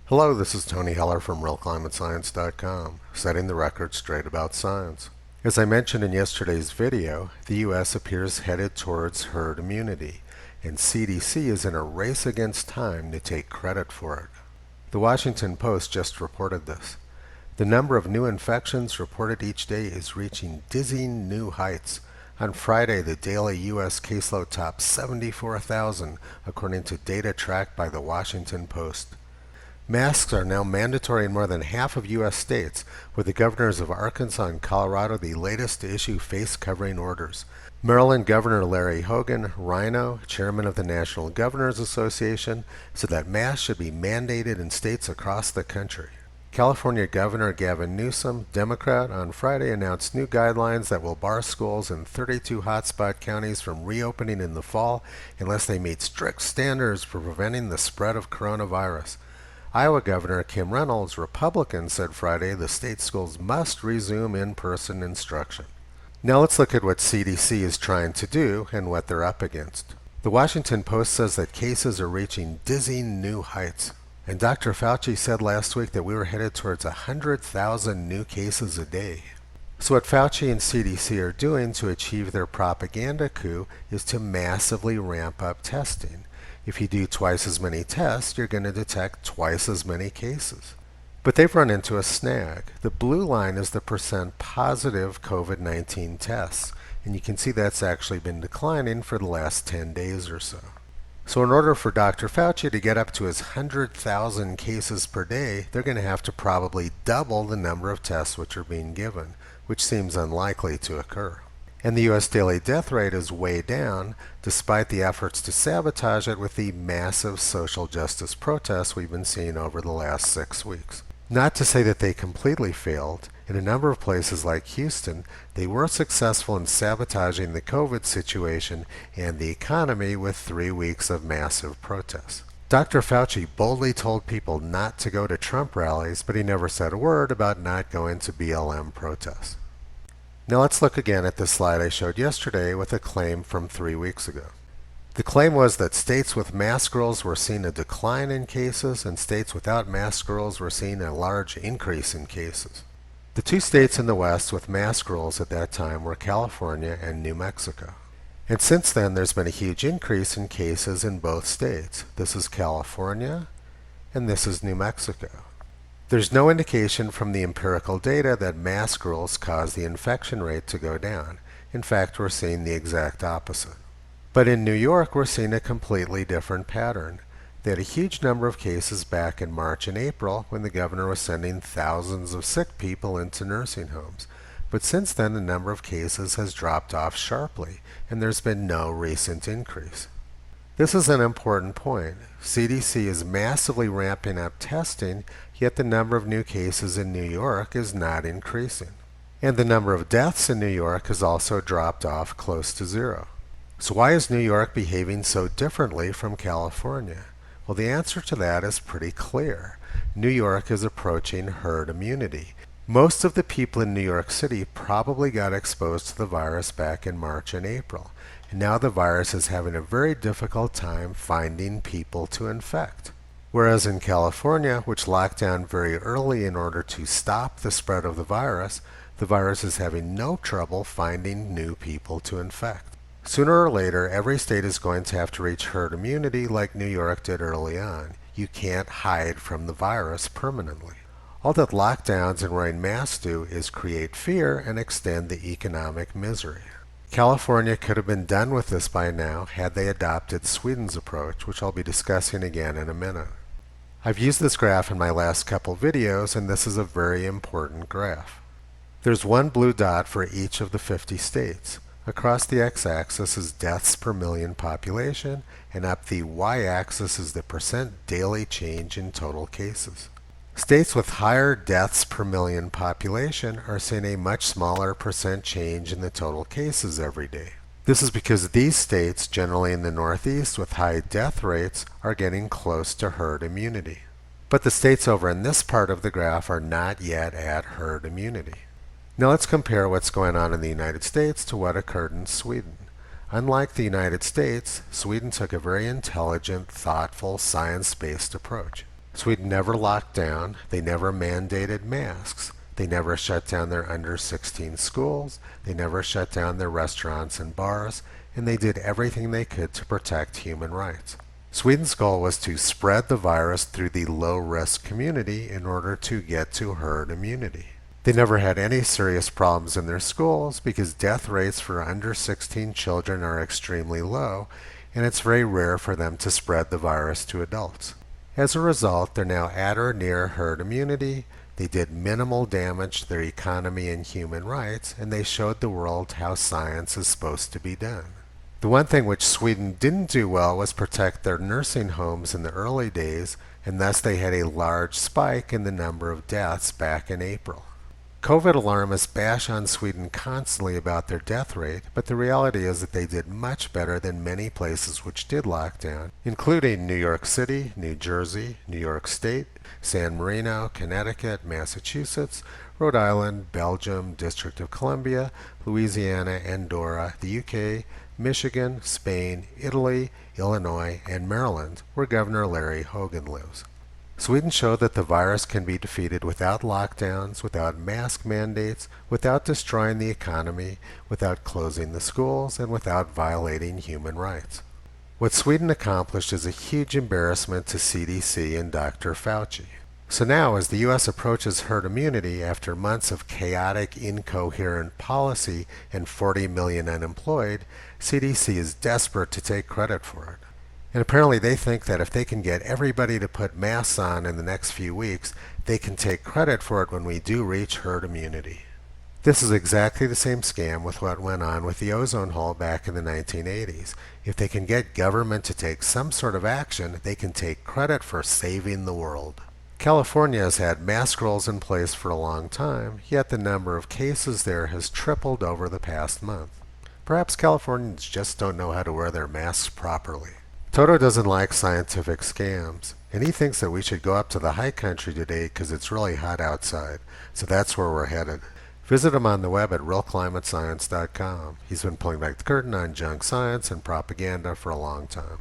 Hello, this is Tony Heller from RealClimateScience.com, setting the record straight about science. As I mentioned in yesterday's video, the U.S. appears headed towards herd immunity, and CDC is in a race against time to take credit for it. The Washington Post just reported this. The number of new infections reported each day is reaching dizzying new heights. On Friday, the daily U.S. caseload topped 74,000, according to data tracked by the Washington Post. Masks are now mandatory in more than half of U.S. states, with the governors of Arkansas and Colorado the latest to issue face-covering orders. Maryland Governor Larry Hogan, Rhino, chairman of the National Governors Association, said that masks should be mandated in states across the country. California Governor Gavin Newsom, Democrat, on Friday announced new guidelines that will bar schools in 32 hotspot counties from reopening in the fall unless they meet strict standards for preventing the spread of coronavirus. Iowa Governor Kim Reynolds, Republican, said Friday the state schools must resume in-person instruction. Now let's look at what CDC is trying to do and what they're up against. The Washington Post says that cases are reaching dizzying new heights. And Dr. Fauci said last week that we were headed towards 100,000 new cases a day. So what Fauci and CDC are doing to achieve their propaganda coup is to massively ramp up testing. If you do twice as many tests, you're going to detect twice as many cases. But they've run into a snag. The blue line is the percent positive COVID-19 tests, and you can see that's actually been declining for the last 10 days or so. So in order for Dr. Fauci to get up to his 100,000 cases per day, they're going to have to probably double the number of tests which are being given, which seems unlikely to occur. And the U.S. daily death rate is way down, despite the efforts to sabotage it with the massive social justice protests we've been seeing over the last 6 weeks. Not to say that they completely failed. In a number of places like Houston, they were successful in sabotaging the COVID situation and the economy with 3 weeks of massive protests. Dr. Fauci boldly told people not to go to Trump rallies, but he never said a word about not going to BLM protests. Now let's look again at the slide I showed yesterday with a claim from 3 weeks ago. The claim was that states with mask rules were seeing a decline in cases and states without mask rules were seeing a large increase in cases. The two states in the West with mask rules at that time were California and New Mexico. And since then there's been a huge increase in cases in both states. This is California and this is New Mexico. There's no indication from the empirical data that mask rules cause the infection rate to go down. In fact, we're seeing the exact opposite. But in New York, we're seeing a completely different pattern. They had a huge number of cases back in March and April when the governor was sending thousands of sick people into nursing homes. But since then, the number of cases has dropped off sharply, and there's been no recent increase. This is an important point. CDC is massively ramping up testing, yet the number of new cases in New York is not increasing. And the number of deaths in New York has also dropped off close to zero. So why is New York behaving so differently from California? Well, the answer to that is pretty clear. New York is approaching herd immunity. Most of the people in New York City probably got exposed to the virus back in March and April. And now the virus is having a very difficult time finding people to infect. Whereas in California, which locked down very early in order to stop the spread of the virus is having no trouble finding new people to infect. Sooner or later, every state is going to have to reach herd immunity like New York did early on. You can't hide from the virus permanently. All that lockdowns and wearing masks do is create fear and extend the economic misery. California could have been done with this by now had they adopted Sweden's approach, which I'll be discussing again in a minute. I've used this graph in my last couple videos, and this is a very important graph. There's one blue dot for each of the 50 states. Across the x-axis is deaths per million population, and up the y-axis is the percent daily change in total cases. States with higher deaths per million population are seeing a much smaller percent change in the total cases every day. This is because these states, generally in the Northeast with high death rates, are getting close to herd immunity. But the states over in this part of the graph are not yet at herd immunity. Now let's compare what's going on in the United States to what occurred in Sweden. Unlike the United States, Sweden took a very intelligent, thoughtful, science-based approach. Sweden never locked down. They never mandated masks. They never shut down their under 16 schools. They never shut down their restaurants and bars. And they did everything they could to protect human rights. Sweden's goal was to spread the virus through the low-risk community in order to get to herd immunity. They never had any serious problems in their schools because death rates for under 16 children are extremely low, and it's very rare for them to spread the virus to adults. As a result, they're now at or near herd immunity. They did minimal damage to their economy and human rights, and they showed the world how science is supposed to be done. The one thing which Sweden didn't do well was protect their nursing homes in the early days, and thus they had a large spike in the number of deaths back in April. COVID alarmists bash on Sweden constantly about their death rate, but the reality is that they did much better than many places which did lock down, including New York City, New Jersey, New York State, San Marino, Connecticut, Massachusetts, Rhode Island, Belgium, District of Columbia, Louisiana, Andorra, the UK, Michigan, Spain, Italy, Illinois, and Maryland, where Governor Larry Hogan lives. Sweden showed that the virus can be defeated without lockdowns, without mask mandates, without destroying the economy, without closing the schools, and without violating human rights. What Sweden accomplished is a huge embarrassment to CDC and Dr. Fauci. So now, as the U.S. approaches herd immunity after months of chaotic, incoherent policy and 40 million unemployed, CDC is desperate to take credit for it. And apparently they think that if they can get everybody to put masks on in the next few weeks, they can take credit for it when we do reach herd immunity. This is exactly the same scam with what went on with the ozone hole back in the 1980s. If they can get government to take some sort of action, they can take credit for saving the world. California has had mask rules in place for a long time, yet the number of cases there has tripled over the past month. Perhaps Californians just don't know how to wear their masks properly. Toto doesn't like scientific scams, and he thinks that we should go up to the high country today because it's really hot outside, so that's where we're headed. Visit him on the web at realclimatescience.com. He's been pulling back the curtain on junk science and propaganda for a long time.